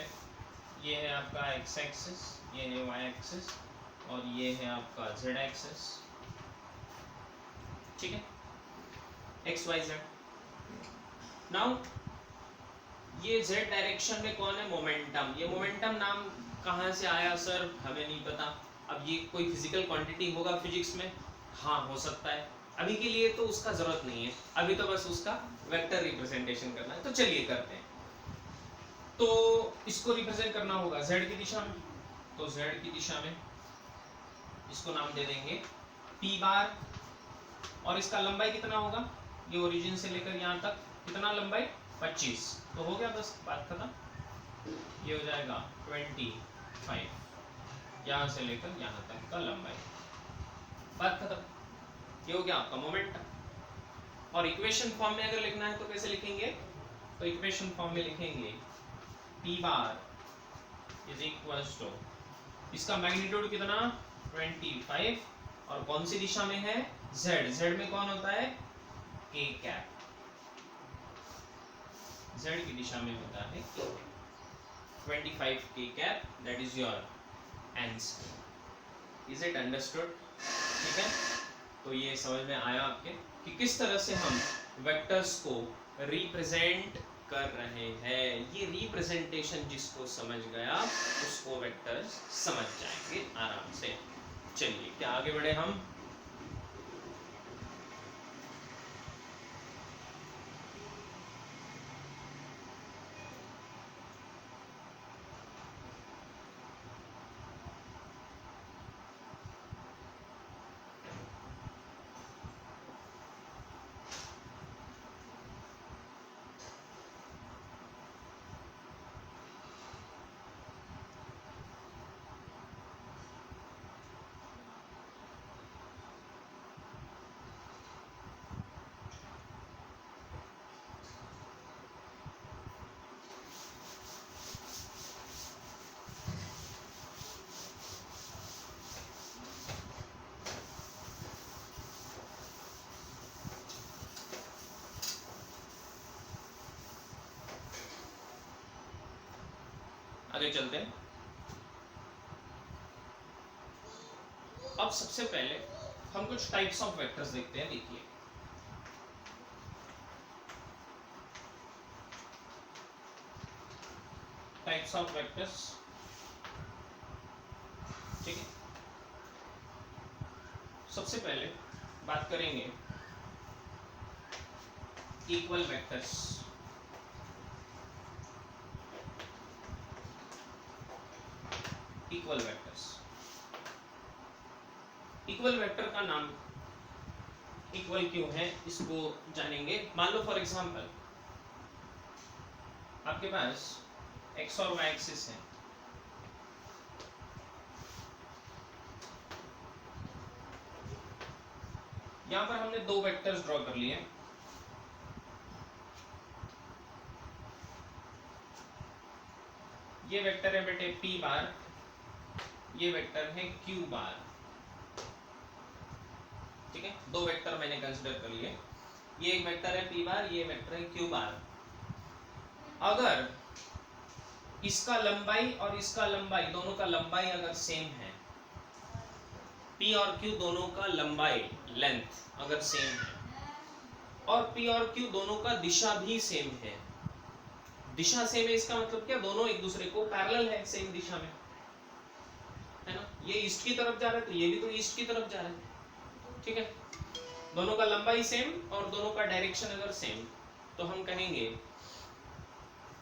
ये है आपका x एक्सिस, ये है y एक्सिस और ये है आपका z एक्सिस, ठीक है, एक्स वाई जेड। नाउ ये z डायरेक्शन में कौन है, मोमेंटम। ये मोमेंटम नाम कहाँ से आया सर, हमें नहीं पता। अब ये कोई फिजिकल क्वांटिटी होगा फिजिक्स में, हाँ हो सकता है, अभी के लिए तो उसका जरूरत नहीं है, अभी तो बस उसका वेक्टर रिप्रेजेंटेशन करना है, तो चलिए करते हैं। तो इसको रिप्रेजेंट करना होगा z की दिशा में, तो z की दिशा में इसको नाम दे देंगे p बार, और इसका लंबाई कितना होगा, ये ओरिजिन से लेकर यहाँ तक कितना लंबाई 25, तो हो गया बस बात खत्म। ये हो जाएगा 25, यहाँ से लेकर यहाँ तक का लंबाई, बात खत्म। ये हो गया आपका मोमेंटम। और इक्वेशन फॉर्म में अगर लिखना है तो कैसे लिखेंगे, तो इक्वेशन फॉर्म में लिखेंगे p bar is equals to इसका मैग्नीट्यूड कितना 25, और कौन सी दिशा में है z, z में कौन होता है k कैप, z की दिशा में होता है 25 k cap, that is your answer. Is it understood? ठीक है, तो ये समझ में आया आपके कि किस तरह से हम वेक्टर्स को रिप्रेजेंट कर रहे हैं। ये रिप्रेजेंटेशन जिसको समझ गया उसको वेक्टर्स समझ जाएंगे आराम से। चलिए क्या आगे बढ़े हम। आगे चलते हैं। अब सबसे पहले हम कुछ टाइप्स ऑफ वेक्टर्स देखते हैं। देखिए टाइप्स ऑफ वेक्टर्स, ठीक है। सबसे पहले बात करेंगे equal vectors. Equal vectors, equal vector का नाम इक्वल क्यों है इसको जानेंगे। मान लो फॉर एग्जांपल आपके पास x और y एक्सिस है, यहां पर हमने दो वेक्टर्स ड्रॉ कर लिए। ये वेक्टर है बेटे p बार, ये वेक्टर है q बार। ठीक है, दो वेक्टर मैंने कंसीडर कर लिए, ये एक वेक्टर है p बार, ये वेक्टर है q बार। अगर इसका लंबाई और इसका लंबाई, दोनों का लंबाई अगर सेम है, p और q दोनों का लंबाई लेंथ अगर सेम है, और p और q दोनों का दिशा भी सेम है, दिशा सेम है इसका मतलब क्या, दोनों एक दूसरे को पैरेलल है सेम दिशा में, है ना। ये ईस्ट की तरफ जा रहा है तो ये भी तो ईस्ट की तरफ जा रहा है। ठीक है, दोनों का लंबाई सेम और दोनों का डायरेक्शन अगर सेम, तो हम कहेंगे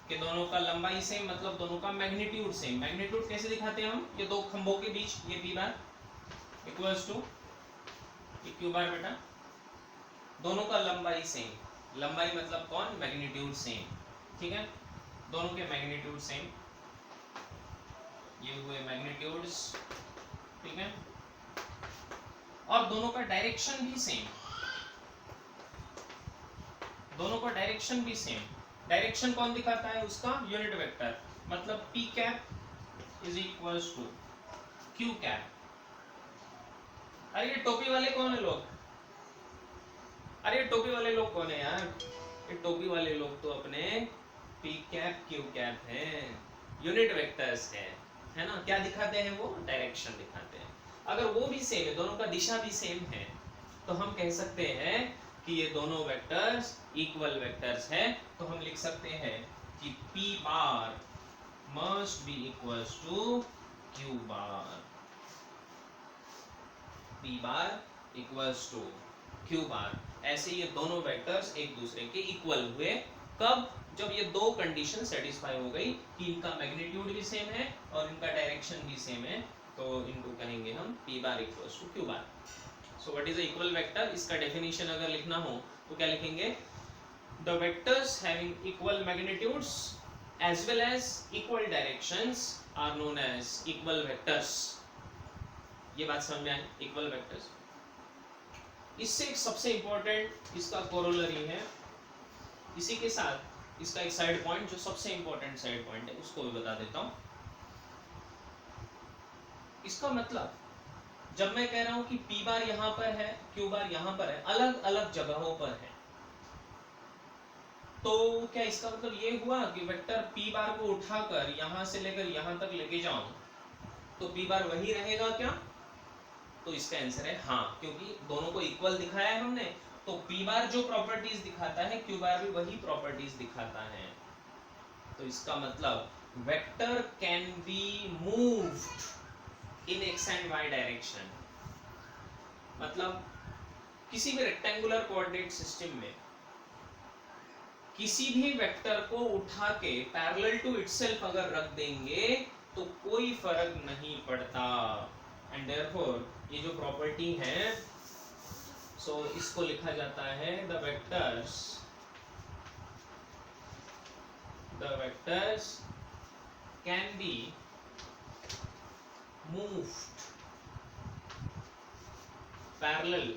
कि दोनों का लंबाई सेम मतलब दोनों का मैग्नीट्यूड सेम। मैग्नीट्यूड कैसे दिखाते हैं हम, ये दो खंभों के बीच ये p बार इक्वल्स टू ये q बार बेटा, दोनों का लंबाई सेम, लंबाई मतलब कौन, मैग्नीट्यूड सेम। ठीक है, दोनों के मैग्नीट्यूड सेम, ये हुए मैग्नीट्यूड्स। ठीक है, और दोनों का डायरेक्शन भी सेम, दोनों का डायरेक्शन भी सेम। डायरेक्शन कौन दिखाता है, उसका यूनिट वेक्टर, मतलब p cap is equals to q cap. अरे ये टोपी वाले कौन है लोग, अरे ये टोपी वाले लोग कौन है यार, ये टोपी वाले लोग तो अपने p कैप q कैप हैं, यूनिट वेक्टर्स है ना। क्या दिखाते हैं वो, डायरेक्शन दिखाते हैं। अगर वो भी सेम है, दोनों का दिशा भी सेम है, तो हम कह सकते हैं कि ये दोनों वेक्टर्स इक्वल वेक्टर्स हैं। तो हम लिख सकते हैं कि p bar must be equals to q bar, p bar equals to q bar. ऐसे ये दोनों वेक्टर्स एक दूसरे के इक्वल हुए, कब, जब ये दो कंडीशन सेटिस्फाई हो गई कि इनका मैग्नीट्यूड भी सेम है और इनका डायरेक्शन भी सेम है, तो इनको कहेंगे हम p bar equals to q bar. So what is a equal vector, इसका डेफिनेशन अगर लिखना हो तो क्या लिखेंगे, the vectors having equal magnitudes as well as equal directions are known as equal vectors। ये बात समझ में आई, इक्वल वेक्टर्स। इससे एक सबसे इंपॉर्टेंट इसका कोरोलरी है, इसी के साथ इसका एक साइड पॉइंट जो सबसे इंपॉर्टेंट साइड पॉइंट है उसको भी बता देता हूं। इसका मतलब जब मैं कह रहा हूं कि p बार यहां पर है, q बार यहां पर है, अलग अलग जगहों पर है, तो क्या इसका मतलब ये हुआ कि वेक्टर p बार को उठाकर यहां से लेकर यहां तक लेके जाऊं तो p बार वही रहेगा क्या, तो इसका आंसर है हाँ, क्योंकि दोनों को इक्वल दिखाया है हमने, तो p बार जो प्रॉपर्टीज दिखाता है q बार भी वही प्रॉपर्टीज दिखाता है। तो इसका मतलब vector can be moved in x and y direction, मतलब किसी भी रेक्टेंगुलर कोऑर्डिनेट सिस्टम में किसी भी वेक्टर को उठा के पैरेलल टू इटसेल्फ अगर रख देंगे तो कोई फर्क नहीं पड़ता। एंड देयरफॉर ये जो प्रॉपर्टी है, सो इसको लिखा जाता है the vectors can be moved parallel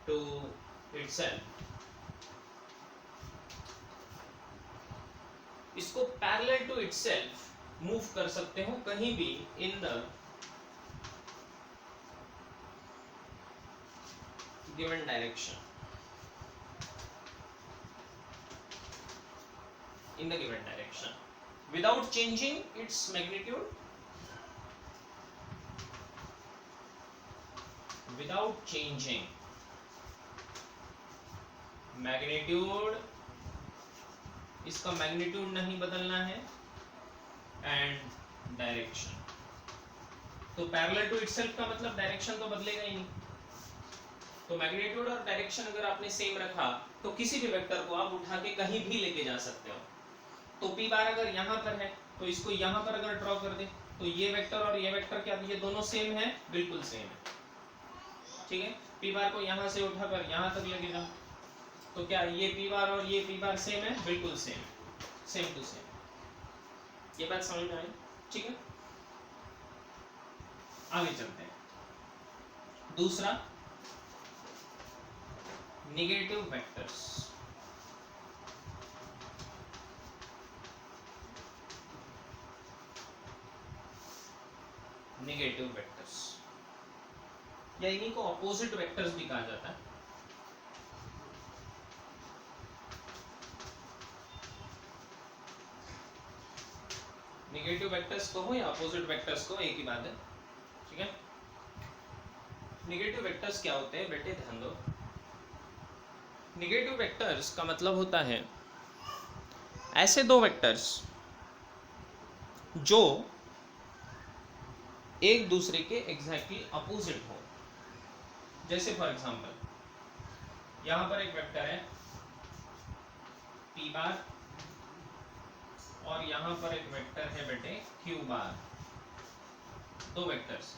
to itself। इसको पैरेलल टू इटसेल्फ मूव कर सकते हो कहीं भी in the given direction, in the given direction without changing its magnitude, without changing magnitude, इसका मैग्नीट्यूड नहीं बदलना है, एंड डायरेक्शन। तो पैरेलल टू इटसेल्फ का मतलब डायरेक्शन तो बदलेगा ही नहीं, तो मैग्नीट्यूड और डायरेक्शन अगर आपने सेम रखा तो किसी भी वेक्टर को आप उठा के कहीं भी लेके जा सकते हो। तो p बार अगर यहाँ पर है तो इसको यहाँ पर अगर ड्रॉ कर दे तो ये वेक्टर और ये वेक्टर क्या, ये दोनों सेम है, बिल्कुल सेम है। ठीक है, p बार को यहाँ से उठाकर यहाँ तक लेके जाओ तो क्या ये p बार और ये p बार सेम है? बिल्कुल सेम टू सेम। ये बात समझ में आई? ठीक है, आगे चलते हैं। दूसरा, नेगेटिव वेक्टर्स। नेगेटिव वेक्टर्स या इन्हीं को अपोजिट वेक्टर्स भी कहा जाता है। नेगेटिव वेक्टर्स कहो या अपोजिट वेक्टर्स कहो, एक ही बात है। ठीक है, नेगेटिव वेक्टर्स क्या होते हैं बेटे, ध्यान दो। नेगेटिव वेक्टर्स का मतलब होता है ऐसे दो वेक्टर्स जो एक दूसरे के एग्जैक्टली अपोजिट हो। जैसे फॉर एग्जांपल यहां पर एक वेक्टर है p बार और यहां पर एक वेक्टर है बेटे q बार। दो वेक्टर्स,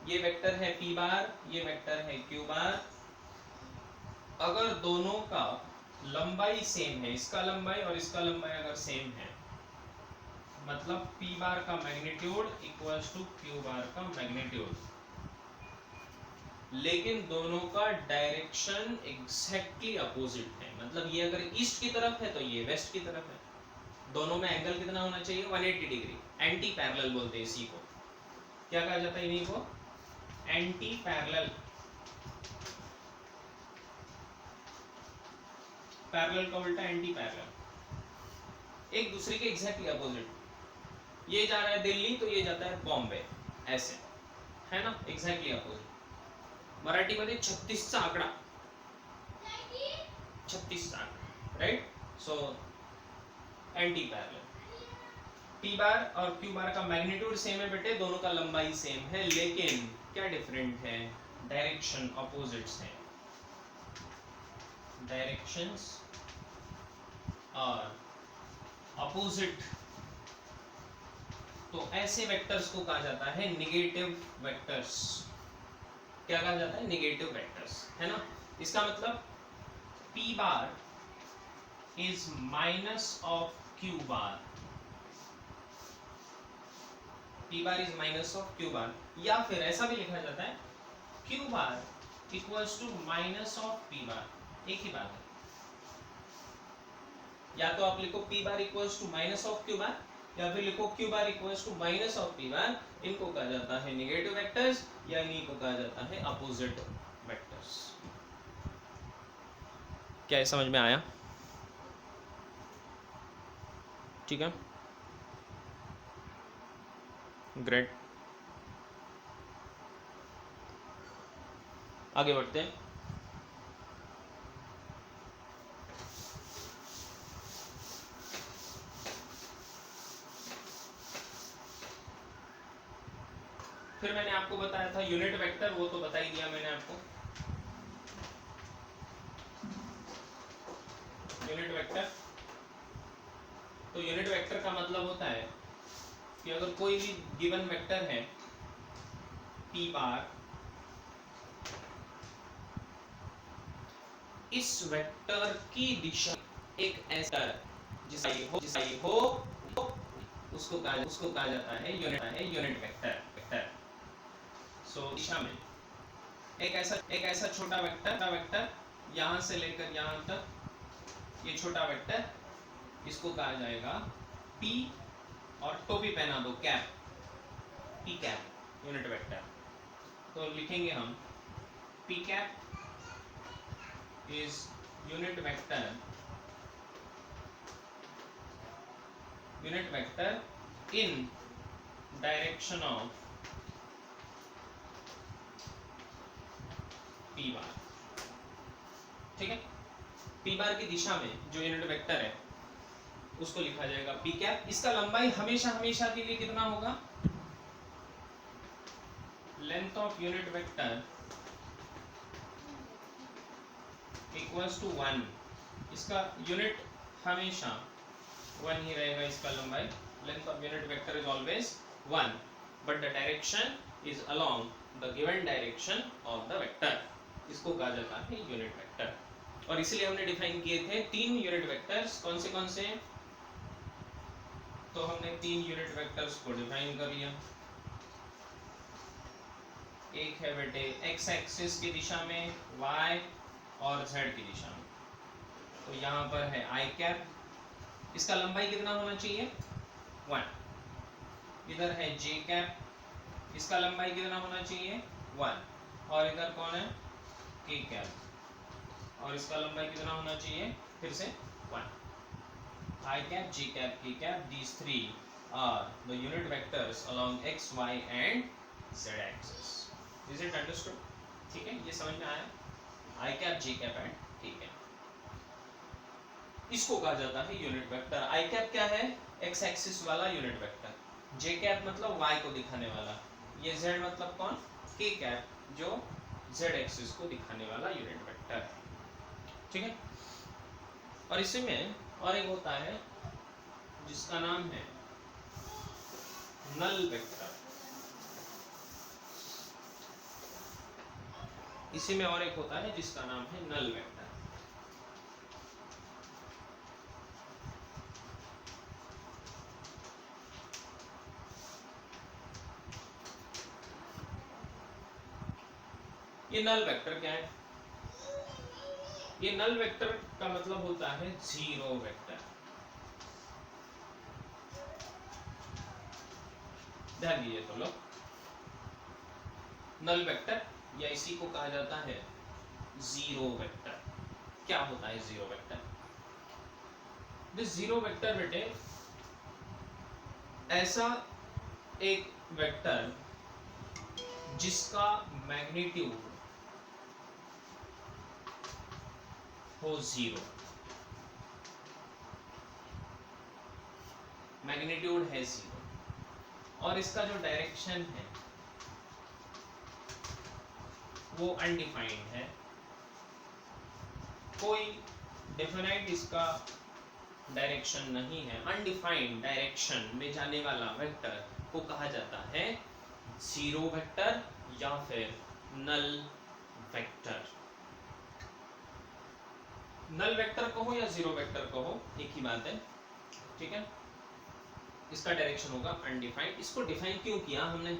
ये वेक्टर है p बार, ये वेक्टर है q बार। अगर दोनों का लंबाई सेम है, इसका लंबाई और इसका लंबाई अगर सेम है, मतलब p बार का मैग्नीट्यूड इक्वल्स टू q बार का मैग्नीट्यूड, लेकिन दोनों का डायरेक्शन एग्जैक्टली अपोजिट है। मतलब ये अगर ईस्ट की तरफ है तो ये वेस्ट की तरफ है। दोनों में एंगल कितना होना चाहिए? 180 डिग्री। एंटी पैरेलल बोलते हैं इसी को। क्या कहा जाता है इन्हीं को? Anti parallel. पैरेलल का उल्टा एंटी पैरेलल। एक दूसरे के एग्जैक्टली अपोजिट। ये जा रहा है दिल्ली तो ये जाता है बॉम्बे, ऐसे है ना, एग्जैक्टली अपोजिट। मराठी मध्ये 36 चा आकडा, 36 चा आकडा, right? So anti parallel. p बार और q बार का मैग्नीट्यूड सेम है बेटे, दोनों का लंबाई सेम है, लेकिन क्या डिफरेंट है? डायरेक्शन अपोजिट्स हैं। डायरेक्शंस और अपोजिट, तो ऐसे वेक्टर्स को कहा जाता है नेगेटिव वेक्टर्स। क्या कहा जाता है? नेगेटिव वेक्टर्स, है ना। इसका मतलब p bar is minus of q bar. p bar is minus of q bar, या फिर ऐसा भी लिखा जाता है q bar equals to minus of p bar. एक ही बात है। या तो आप लिखो p bar equals to minus of q bar, या फिर लिखो q bar equals to minus of p bar. इनको कहा जाता है नेगेटिव वेक्टर्स, या इन्हीं को कहा जाता है अपोजिट वेक्टर्स। क्या ये समझ में आया? ठीक है, ग्रेट। आगे बढ़ते हैं। फिर मैंने आपको बताया था यूनिट वेक्टर, वो तो बता ही दिया मैंने आपको। यूनिट वेक्टर, तो यूनिट वेक्टर का मतलब होता है कि अगर कोई भी गिवन वेक्टर है p बार, इस वेक्टर की दिशा एक ऐसा जिसका ये हो उसको कहा जाता है यूनिट वेक्टर। सो दिशा में एक ऐसा छोटा वेक्टर यहां से लेकर यहां तक, ये छोटा वेक्टर, इसको कहा जाएगा p, और टोपी पहना दो, cap, p cap, unit vector. तो लिखेंगे हम p cap is unit vector in direction of p बार। ठीक है, p बार की दिशा में जो यूनिट वेक्टर है उसको लिखा जाएगा p कैप। इसका लंबाई हमेशा के लिए कितना होगा? Length of unit vector equals to 1। इसका यूनिट हमेशा 1 ही रहेगा, इसका लंबाई। Length of unit vector is always 1, but the direction is along the given direction of the vector. इसको कहा जाता है यूनिट वेक्टर। और इसलिए हमने डिफाइन किए थे 3 यूनिट वेक्टर्स। कौन से तो हमने 3 यूनिट वेक्टर्स को डिफाइन कर लिया। एक है बेटे एक्स एक्सिस की दिशा में, वाई और जेड की दिशा में। तो यहाँ पर है आई कैप, इसका लंबाई कितना होना चाहिए 1। इधर है जे कैप, इसका लंबाई कितना होना चाहिए 1। और इधर कौन है के कैप, और इसका लंबाई कितना होना चाहिए फिर से 1। आई कैप, जे कैप, के cap, these three are the unit vectors along x, y and z axis. Is it understood? ठीक है, ये समझ में आया? आई कैप, जे कैप एंड के कैप, इसको कहा जाता है यूनिट वेक्टर। आई कैप क्या है? एक्स एक्सिस वाला यूनिट वेक्टर। जे कैप मतलब वाई को दिखाने वाला। ये जेड मतलब कौन? के कैप जो जेड एक्सिस को दिखाने वाला यूनिट वेक्टर है। ठीक है, और इसी में और एक होता है जिसका नाम है नल वेक्टर। इसी में और एक होता है जिसका नाम है नल वेक्टर। ये नल वेक्टर क्या है? ये नल वेक्टर का मतलब होता है जीरो वेक्टर। ध्यान दीजिए तो लोग, नल वेक्टर या इसी को कहा जाता है जीरो वेक्टर। क्या होता है zero vector? This zero vector बेटे ऐसा एक वेक्टर जिसका मैग्नीट्यूड हो जीरो, मैग्नीट्यूड है जीरो, और इसका जो डायरेक्शन है वो अनडिफाइंड है। कोई डेफिनेट इसका डायरेक्शन नहीं है। अनडिफाइंड डायरेक्शन में जाने वाला वेक्टर को कहा जाता है जीरो वेक्टर या फिर नल वेक्टर। नल वेक्टर कहो या जीरो वेक्टर कहो एक ही बात है। ठीक है, इसका डायरेक्शन होगा अनडिफाइंड। इसको डिफाइन क्यों किया हमने?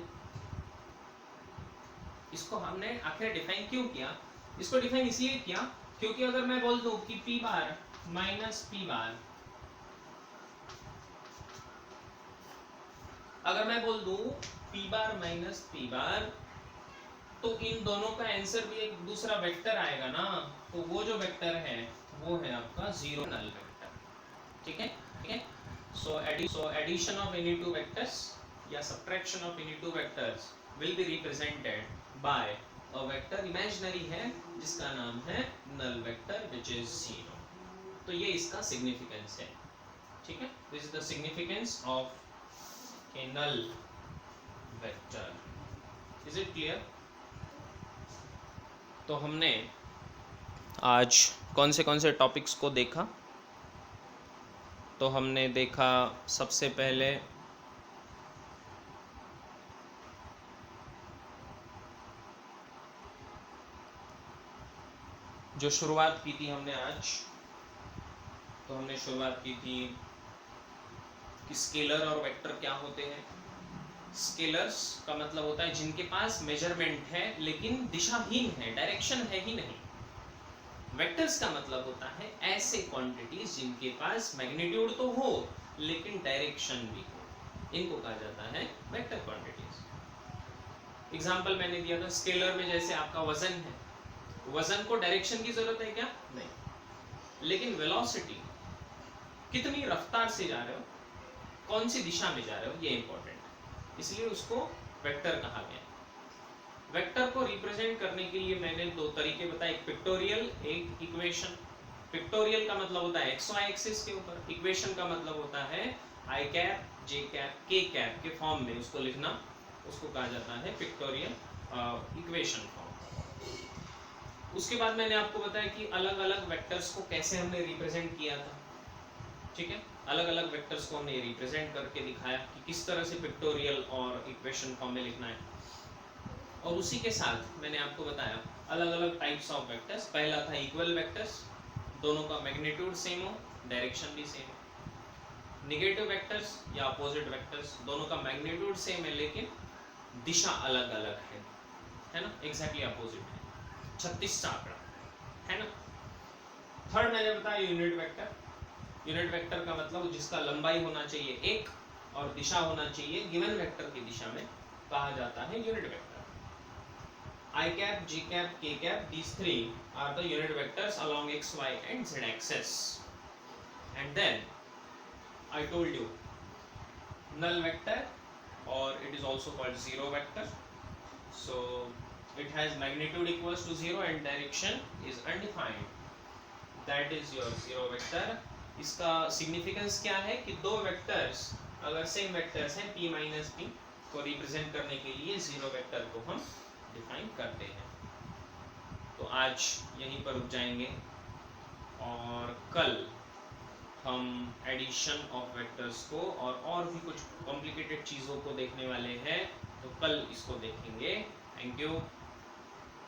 इसको हमने आखिर डिफाइन क्यों किया? इसको डिफाइन इसलिए किया क्योंकि अगर मैं बोल दूं कि p बार माइनस p बार, अगर मैं बोल दूं p बार माइनस p बार, तो इन दोनों का आंसर भी एक दूसरा वेक्टर आएगा ना। तो वो जो वेक्टर है वो है आपका जीरो नल वेक्टर। ठीक है, ठीक है। So addition of any two vectors या subtraction of any two vectors will be represented by a vector, imaginary है, जिसका नाम है null vector which is zero. तो ये इसका सिग्निफिकेंस है। ठीक है, this is the significance of a null vector. Is it clear? तो हमने आज कौन से टॉपिक्स को देखा? तो हमने देखा सबसे पहले जो शुरुआत की थी हमने आज, तो हमने शुरुआत की थी कि स्केलर और वेक्टर क्या होते हैं। स्केलर्स का मतलब होता है जिनके पास मेजरमेंट है लेकिन दिशाहीन है, डायरेक्शन है ही नहीं। वेक्टर्स का मतलब होता है ऐसे क्वांटिटीज जिनके पास मैग्नीट्यूड तो हो लेकिन डायरेक्शन भी हो, इनको कहा जाता है वेक्टर क्वांटिटीज। एग्जांपल मैंने दिया था स्केलर में, जैसे आपका वजन है, वजन को डायरेक्शन की जरूरत है क्या? नहीं, लेकिन वेलोसिटी, कितनी रफ्तार से जा रहे हो, कौन सी दिशा में जा रहे हो, ये इंपॉर्टेंट है, इसलिए उसको वेक्टर कहा गया। वेक्टर को रिप्रेजेंट करने के लिए मैंने दो तरीके बताए, एक पिक्टोरियल, एक इक्वेशन। पिक्टोरियल का मतलब होता है एक्स वाई एक्सिस के ऊपर, इक्वेशन का मतलब होता है आई कैप, जे कैप, के कैप के फॉर्म में उसको लिखना, उसको कहा जाता है पिक्टोरियल इक्वेशन फॉर्म। उसके बाद मैंने आपको बताया कि अलग अलग वेक्टर्स को कैसे हमने रिप्रेजेंट किया था। ठीक है, अलग अलग वेक्टर्स को हमने रिप्रेजेंट करके दिखाया कि किस तरह से पिक्टोरियल और इक्वेशन फॉर्म में लिखना है। और उसी के साथ मैंने आपको बताया अलग अलग टाइप्स ऑफ वेक्टर्स। पहला था इक्वल वेक्टर्स, दोनों का मैग्नीट्यूड सेम हो, डायरेक्शन भी सेम हो। नेगेटिव वेक्टर्स या अपोजिट वेक्टर्स, दोनों का मैग्नीट्यूड सेम है लेकिन दिशा अलग अलग है ना, एग्जैक्टली अपोजिट है। 36 सा आंकड़ा है ना। थर्ड मैंने बताया यूनिट वेक्टर। यूनिट वेक्टर का मतलब जिसका लंबाई होना चाहिए 1 और दिशा होना चाहिए गिवन वेक्टर की दिशा में, कहा जाता है unit vector. I cap, G cap, K cap, these three are the unit vectors along x, y and z axis. And then I told you null vector, or it is also called zero vector. So it has magnitude equals to 0 and direction is undefined. That is your zero vector. इसका significance क्या है कि दो vectors अगर same vectors हैं p minus p को represent करने के लिए zero vector को हम डिफाइन करते हैं। तो आज यहीं पर रुक जाएंगे और कल हम एडिशन ऑफ वेक्टर्स को और भी कुछ कॉम्प्लिकेटेड चीज़ों को देखने वाले हैं, तो कल इसको देखेंगे। थैंक यू,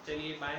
चलिए बाय।